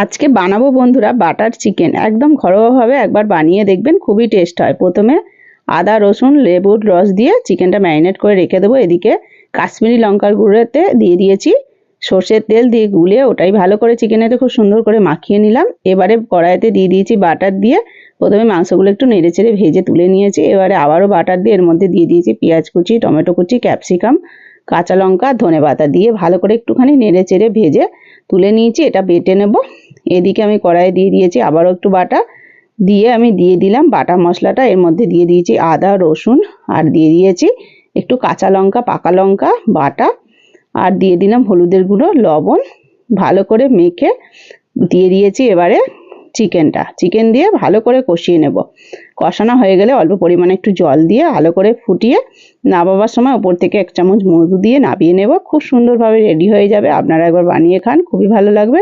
আজকে বানাবো বন্ধুরা বাটার চিকেন। একদম ঘরোয়াভাবে একবার বানিয়ে দেখবেন, খুবই টেস্ট হয়। প্রথমে আদা রসুন লেবুর রস দিয়ে চিকেনটা ম্যারিনেট করে রেখে দেবো। এদিকে কাশ্মীরি লঙ্কার গুঁড়োতে দিয়ে দিয়েছি সর্ষের তেল, দিয়ে গুলিয়ে ওটাই ভালো করে চিকেনেতে খুব সুন্দর করে মাখিয়ে নিলাম। এবারে কড়াইতে দিয়ে দিয়েছি বাটার দিয়ে। প্রথমে মাংসগুলো একটু নেড়েচেড়ে ভেজে তুলে নিয়েছি। এবারে আবারও বাটার দিয়ে এর মধ্যে দিয়ে দিয়েছি পেঁয়াজ কুচি, টমেটো কুচি, ক্যাপসিকাম, কাঁচা লঙ্কা, ধনেপাতা দিয়ে ভালো করে একটুখানি নেড়েচেড়ে ভেজে তুলে নিয়েছি। এটা বেটে নেব। এদিকে আমি কড়াইয়ে দিয়ে দিয়েছি আবারও একটু বাটা, দিয়ে আমি দিয়ে দিলাম বাটা মশলাটা। এর মধ্যে দিয়ে দিয়েছি আদা রসুন, আর দিয়ে দিয়েছি একটু কাঁচা লঙ্কা পাকা লঙ্কা বাটা, আর দিয়ে দিলাম হলুদের গুঁড়ো লবণ। ভালো করে মেখে দিয়ে দিয়েছি এবারে চিকেন দিয়ে ভালো করে কষিয়ে নেব। কষানো হয়ে গেলে অল্প পরিমাণে একটু জল দিয়ে ভালো করে ফুটিয়ে নামাবার সময় ওপর থেকে 1 চামচ মধু দিয়ে নামিয়ে নেব। খুব সুন্দরভাবে রেডি হয়ে যাবে। আপনারা একবার বানিয়ে খান, খুবই ভালো লাগবে।